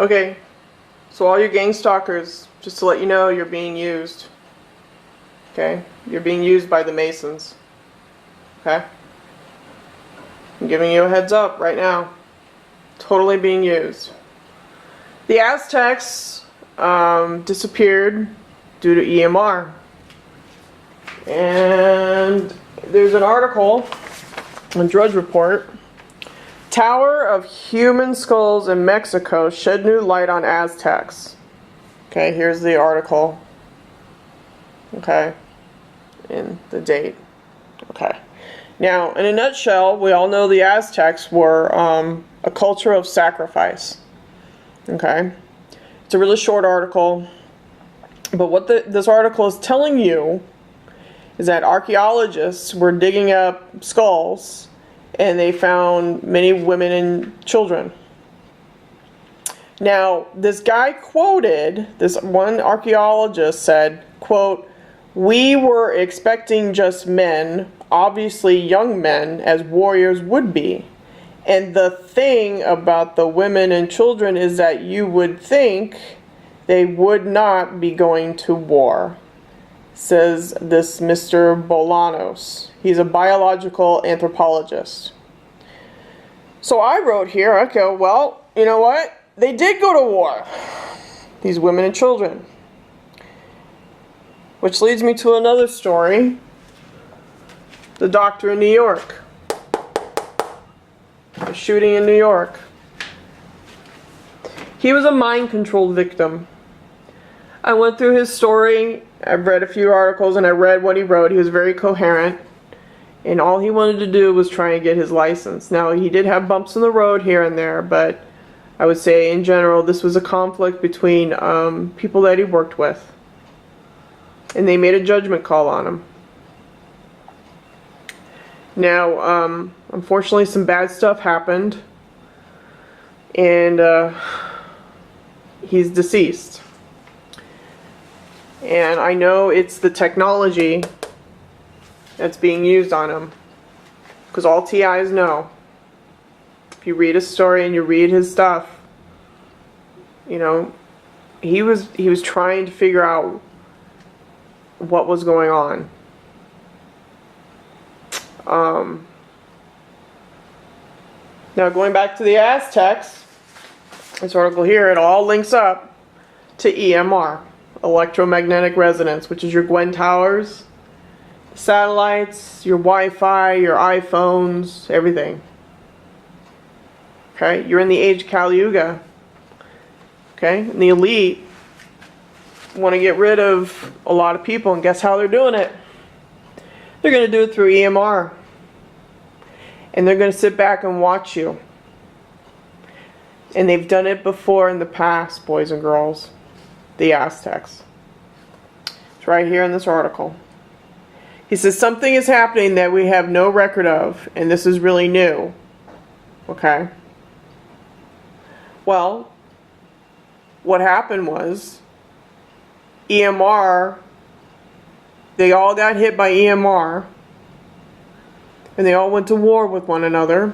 Okay, so all you gang stalkers, just to let you know, you're being used. Okay? You're being used by the Masons. Okay? I'm giving you a heads up right now. Totally being used. The Aztecs disappeared due to EMR. And there's an article on Drudge Report. Tower of human skulls in Mexico shed new light on Aztecs. Okay, here's the article. Okay, and the date. Okay. Now, in a nutshell, we all know the Aztecs were a culture of sacrifice. Okay? It's a really short article. But what this article is telling you is that archaeologists were digging up skulls and they found many women and children. Now, this guy quoted, this one archaeologist said, quote, "We were expecting just men, obviously young men, as warriors would be. And the thing about the women and children is that you would think they would not be going to war," says this Mr. Bolanos. He's a biological anthropologist. So I wrote here, okay, well, you know what? They did go to war, these women and children. Which leads me to another story. The doctor in New York. The shooting in New York. He was a mind-controlled victim. I went through his story. I've read a few articles and I read what he wrote. He was very coherent. And all he wanted to do was try and get his license. Now, he did have bumps in the road here and there, but I would say in general this was a conflict between people that he worked with. And they made a judgment call on him. Now, unfortunately some bad stuff happened. And he's deceased. And I know it's the technology that's being used on him. Because all TIs know. If you read his story and you read his stuff, you know, he was trying to figure out what was going on. Now going back to the Aztecs, this article here, it all links up to EMR, electromagnetic resonance, which is your Gwen towers, satellites, your Wi-Fi, your iPhones, everything. Okay, you're in the age of Kali Yuga. Okay, and the elite want to get rid of a lot of people, and guess how they're doing it? They're going to do it through EMR. And they're going to sit back and watch you. And they've done it before in the past, boys and girls. The Aztecs. It's right here in this article. He says something is happening that we have no record of, and this is really new. Okay? Well, what happened was EMR, they all got hit by EMR, and they all went to war with one another.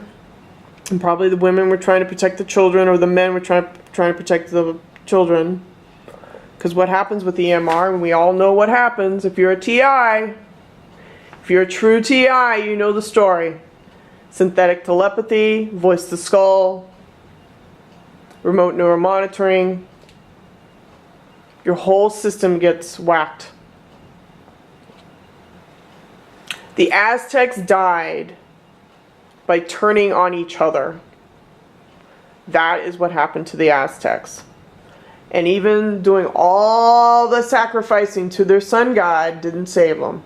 And probably the women were trying to protect the children, or the men were trying to protect the children. Because what happens with EMR, and we all know what happens, if you're a TI, if you're a true TI, you know the story. Synthetic telepathy, voice to skull, remote neuromonitoring. Your whole system gets whacked. The Aztecs died by turning on each other. That is what happened to the Aztecs. And even doing all the sacrificing to their sun god didn't save them.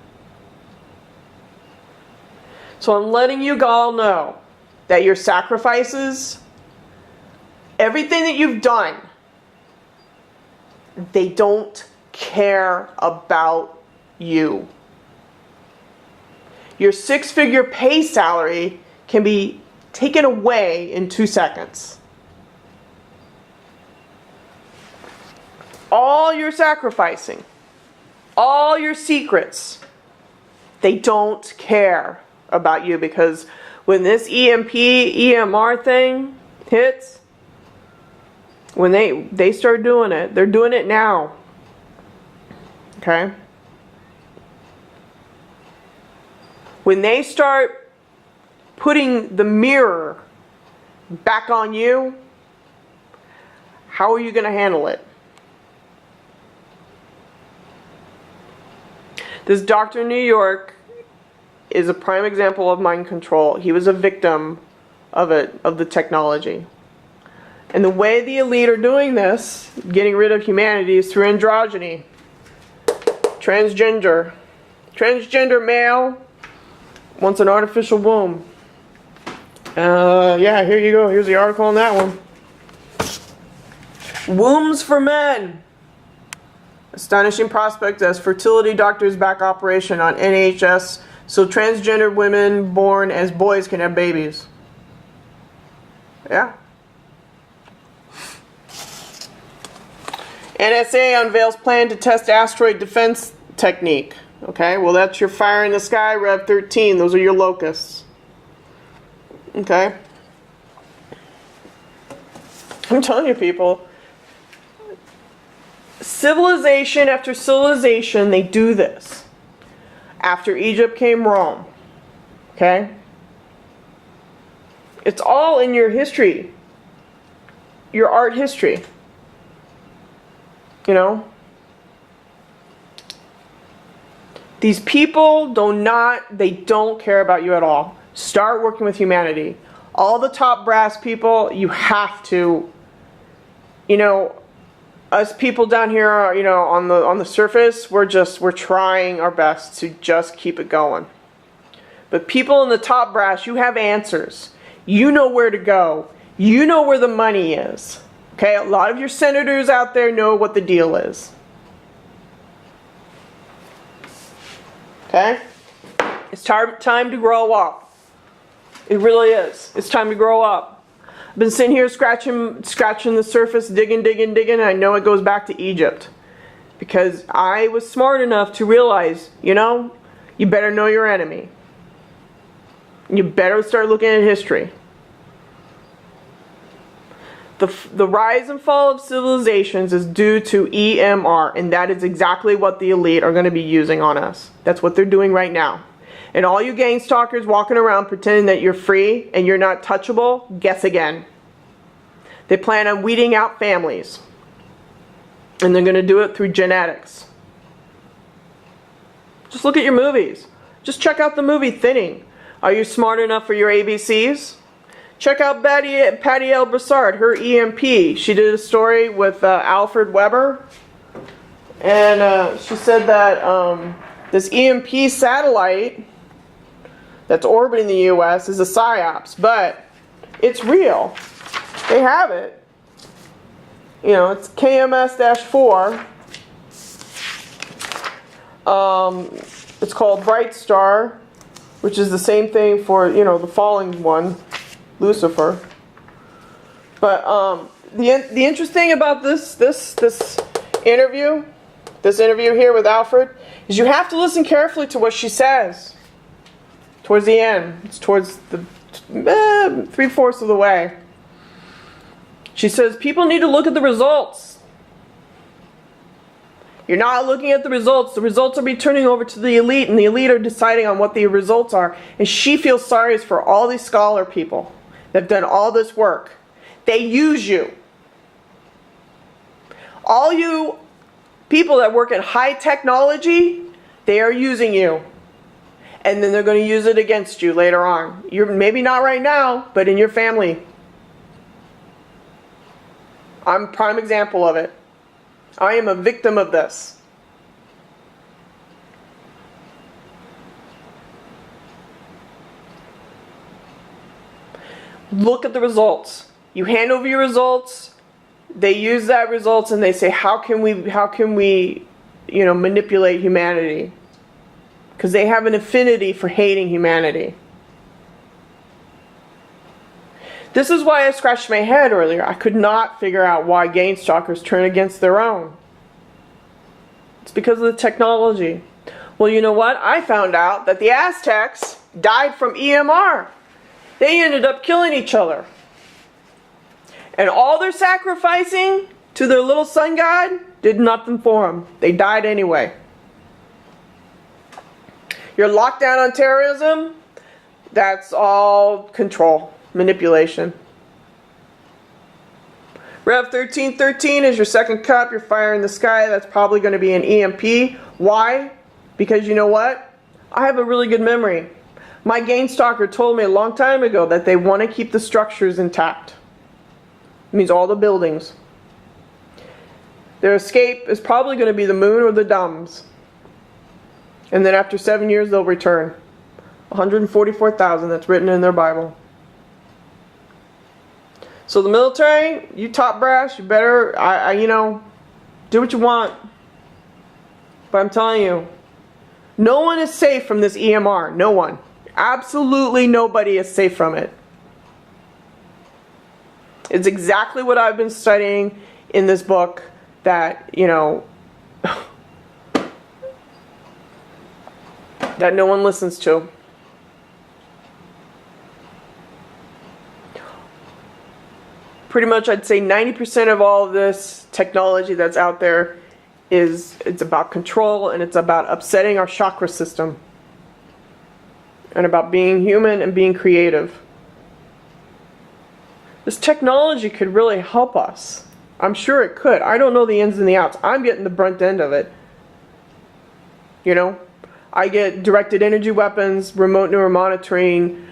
So I'm letting you all know that your sacrifices, everything that you've done, they don't care about you. Your 6-figure pay salary can be taken away in 2 seconds. All your sacrificing, all your secrets, they don't care about you, because when this EMR thing hits, When they start doing it, they're doing it now. Okay? When they start putting the mirror back on you, how are you going to handle it? This doctor in New York is a prime example of mind control. He was a victim of it, of the technology. And the way the elite are doing this, getting rid of humanity, is through androgyny. Transgender. Transgender male wants an artificial womb. Yeah, here you go. Here's the article on that one. Wombs for men. Astonishing prospect as fertility doctors back operation on NHS so transgender women born as boys can have babies. Yeah. NSA unveils plan to test asteroid defense technique. Okay, well that's your fire in the sky, Rev 13. Those are your locusts. Okay. I'm telling you, people. Civilization after civilization, they do this. After Egypt came Rome. Okay? It's all in your history. Your art history. You know? These people they don't care about you at all. Start working with humanity. All the top brass people, you have to, you know, us people down here are, you know, on the surface, we're trying our best to just keep it going. But people in the top brass, you have answers. You know where to go. You know where the money is. Okay, a lot of your senators out there know what the deal is. Okay? It's time to grow up. It really is. It's time to grow up. I've been sitting here scratching the surface, digging, and I know it goes back to Egypt. Because I was smart enough to realize, you know, you better know your enemy. You better start looking at history. The rise and fall of civilizations is due to EMR, and that is exactly what the elite are going to be using on us. That's what they're doing right now. And all you gang stalkers walking around pretending that you're free and you're not touchable, guess again. They plan on weeding out families. And they're going to do it through genetics. Just look at your movies. Just check out the movie Thinning. Are you smart enough for your ABCs? Check out Patty L. Broussard, her EMP. She did a story with Alfred Weber. And she said that this EMP satellite that's orbiting the U.S. is a PSYOPs, but it's real. They have it. You know, it's KMS-4. It's called Bright Star, which is the same thing for, you know, the falling one, Lucifer. But the interesting about this interview here with Alfred, is you have to listen carefully to what she says. Towards the end. It's towards the 3/4 of the way. She says, people need to look at the results. You're not looking at the results. The results are being turning over to the elite, and the elite are deciding on what the results are. And she feels sorry for all these scholar people that have done all this work. They use you. All you people that work in high technology, they are using you. And then they're going to use it against you later on. You're maybe not right now, but in your family. I'm a prime example of it. I am a victim of this. Look at the results. You hand over your results. They use that results and they say, how can we, you know, manipulate humanity? Because they have an affinity for hating humanity. This is why I scratched my head earlier. I could not figure out why gang stalkers turn against their own. It's because of the technology. Well, you know what? I found out that the Aztecs died from EMR. They ended up killing each other. And all their sacrificing to their little sun god did nothing for them. They died anyway. Your lockdown on terrorism, that's all control, manipulation. Rev 13:13 is your second cup, your fire in the sky. That's probably going to be an EMP. Why? Because you know what? I have a really good memory. My gain stalker told me a long time ago that they want to keep the structures intact. It means all the buildings. Their escape is probably going to be the moon or the dumbs. And then after 7 years, they'll return. 144,000, that's written in their Bible. So the military, you top brass, you better, you know, do what you want. But I'm telling you, no one is safe from this EMR. No one. Absolutely nobody is safe from it. It's exactly what I've been studying in this book that, you know, that no one listens to. Pretty much I'd say 90% of all of this technology that's out there it's about control, and it's about upsetting our chakra system, and about being human and being creative. This technology could really help us. I'm sure it could. I don't know the ins and the outs. I'm getting the brunt end of it. You know, I get directed energy weapons, remote neuromonitoring.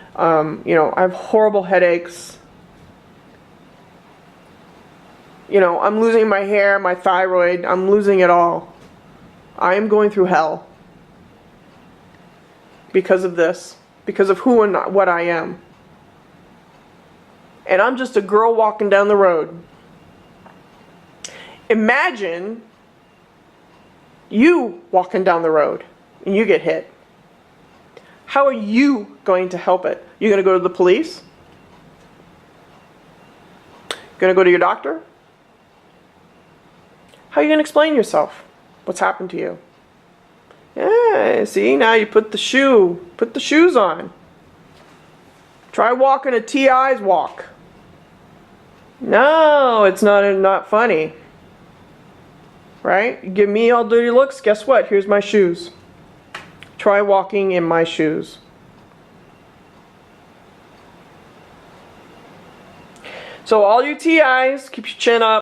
You know, I have horrible headaches. You know, I'm losing my hair, my thyroid. I'm losing it all. I am going through hell because of this, because of who and what I am. And I'm just a girl walking down the road. Imagine you walking down the road and you get hit. How are you going to help it? You're going to go to the police? Going to go to your doctor? How are you going to explain yourself? What's happened to you? Yeah, see, now you put the shoes on. Try walking a T.I.'s walk. No, it's not funny. Right? You give me all dirty looks, guess what? Here's my shoes. Try walking in my shoes. So all you T.I.'s, keep your chin up.